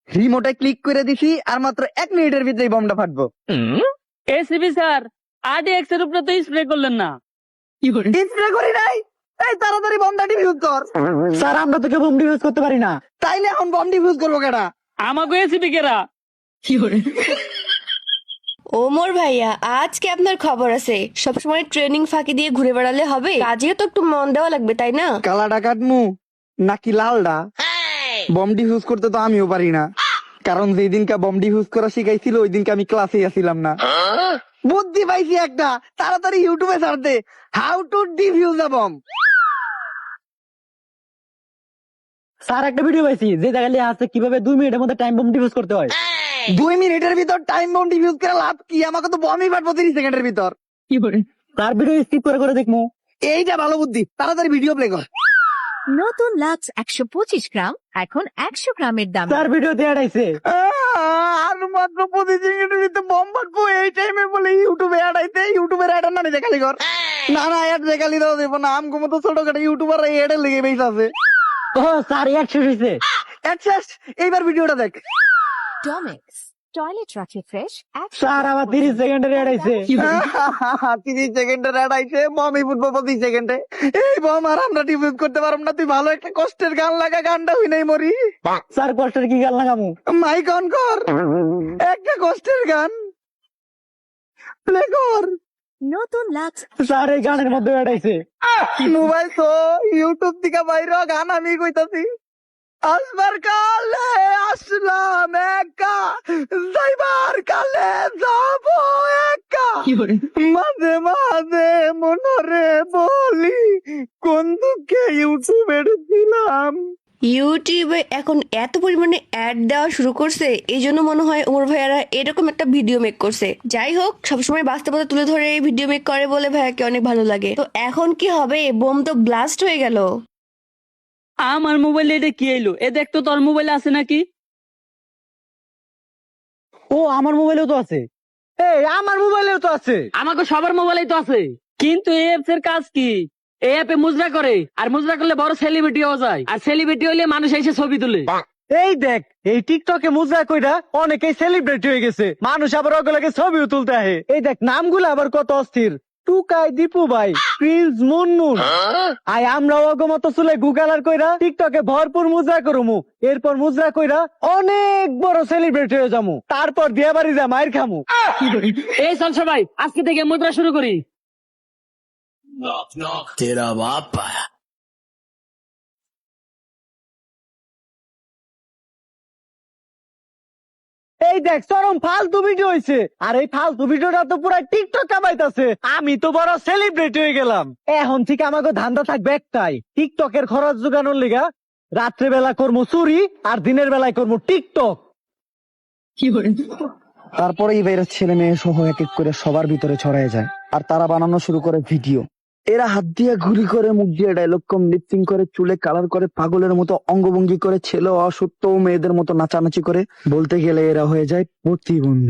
রিমোটে click করে দিছি আর মাত্র 1 মিনিটের ভিতরেই বোমটা ফাটবো। এসিবি স্যার RDX এর উপরে তো স্প্রে করলেন না। স্প্রে করি নাই। এই তাড়াতাড়ি বোমটা ডিফিউজ কর। স্যার আমরা তো কেউ বোম ডিফিউজ করতে পারি না। তাইলে এখন বোম ডিফিউজ করবো কেডা? আমাকে এসিবি কেরা। ওমর ভাইয়া, আজকে আপনার খবর আছে। সবসময় ট্রেনিং ফাঁকি দিয়ে ঘুরে বেড়ালে হবে? কাজে তো একটু মন দেওয়া লাগবে, তাই না? কালাটা কাটমু নাকি লালডা? বম ডিফিউজ করতে তো আমিও পারি না, কারণ যেই দিনকে বম ডিফিউজ করা শিখাইছিল ওই দিনকে আমি ক্লাসে আসছিলাম না। বুদ্ধি পাইছি একটা, তাড়াতাড়ি ইউটিউবে সার্চ দে, how to defuse a bomb. Sir একটা ভিডিও পাইছি যে জায়গায় আছে কিভাবে 2 মিনিটের মধ্যে টাইম বোম ডিফিউজ করতে হয়। 2 মিনিটের ভিতর টাইম বম ডিফিউজ করে লাভ কি? আমাকে তো বমই ফাটবো 30 সেকেন্ডের ভিতর। স্যার ভিডিও স্কিপ করে করে দেখমু। এইটা ভালো বুদ্ধি, তাড়াতাড়ি ভিডিও প্লে কর। নতুন লাক্স 125 গ্রাম এখন 100 গ্রামের দাম। স্যার ভিডিও দিয়ে আড়াইছে। আর মাত্র 25 সেকেন্ডের ভিতর বম ফাটবো, এই টাইমে বলে ইউটিউবে অ্যাড আইতে। ইউটিউবের অ্যাড না নিতে খালি কর। না না, অ্যাড দেখালি দাও দেবো না, আমগো মতো ছোটখাটো ইউটিউবার এই অ্যাডে লেগে বেশ আছে। ও স্যার এক শেষ হয়েছে। অ্যাড শেষ, এইবার ভিডিওটা দেখ। ডমেক্স টয়লেট রাখে ফ্রেশ। স্যার আমার 30 সেকেন্ডের আড়াইছে। 30 সেকেন্ডের অ্যাড আইছে, বমই ফুটবো 25 সেকেন্ডে। এই বম আর আমরা ডিফিউজ করতে পারবো না। তুই ভালো একটা কষ্টের গান লাগা, গানটা হই নাই মরি। স্যার কষ্টের কি গাল লাগামু? মাইক অন কর, একটা কষ্টের গান প্লে কর। নতুন লাক্স স্যার এই গানের মধ্যে আড়াইছে। মোবাইল তো ইউটিউব থেকে বাইরে গান আমি কইতাছি। আসবার কালে আসলাম একা, যাইবার কালে যাবো একা, মাঝে মাঝে মনরে বলি কোন দুঃখে ইউটিউবে ঢুকলাম। ইউটিউবে এখন এত পরিমাণে অ্যাড দেওয়া শুরু করছে, এই জন্য মনে হয় ওমর ভাইয়ারা এরকম একটা ভিডিও মেক করছে। যাই হোক, সবসময় বাস্তবতা তুলে ধরে এই ভিডিও মেক করে বলে ভাইয়াকে অনেক ভালো লাগে। তো এখন কি হবে? বোম তো ব্লাস্ট হয়ে গেল। আমার মোবাইলে এটা কি এলো? এ দেখ তো তোর মোবাইলে আছে নাকি? ও আমার মোবাইলেও তো আছে। এই আমার মোবাইলেও তো আছে। আমাকে সবার মোবাইলেই তো আছে, কিন্তু এই অ্যাপস এর কাজ কি? এই অ্যাপে মুজরা করে, আর মুজরা করলে বড় সেলিব্রিটি হওয়া যায়, আর সেলিব্রিটি হইলে মানুষ এসে ছবি তুলে। এই দেখ, এই টিকটকে মুজরা কইরা অনেকেই সেলিব্রিটি হয়ে গেছে। মানুষ আবার ওগুলোকে ছবিও তুলতে আহে। এই দেখ নামগুলো আবার কত অস্থির। টুকাই, দীপু ভাই, প্রিন্স, মুনমুন। আই আমরা ওগো মতো চুলে গুগালার কইরা টিকটকে ভরপুর মুজরা করুমু। এরপর মুজরা কইরা অনেক বড় সেলিব্রিটি হয়ে যামু। তারপর বিয়ে বাড়ি যা মায়ের খামু। এই চল সবাই আজকে থেকে মুদ্রা শুরু করি। तेरा बाप आया। এই দেখ চরম ফালতু ভিডিও হইছে। আর এই ফালতু ভিডিওটা তো পুরো টিকটক কামাইতাছে। আমি তো বড় সেলিব্রিটি হয়ে গেলাম। এখন থেকে আমাকে ধান্দা থাকবে একটাই, টিকটকের খরচ জোগানোর লিগা রাত্রে বেলা করবো চুরি আর দিনের বেলায় করবো টিকটক। তারপরে এই ভাইরাস ছেলে মেয়ে সহ এক এক করে সবার ভিতরে ছড়ায় যায়, আর তারা বানানো শুরু করে ভিডিও। এরা হাত দিয়ে ঘুরি করে, মুখ দিয়ে ডায়লগ কম, লিপসিং করে, চুলে কালার করে, পাগলের মতো অঙ্গভঙ্গি করে, ছেলে অসত্য মেয়েদের মতো নাচানাচি করে। বলতে গেলে এরা হয়ে যায় প্রতিবন্ধী।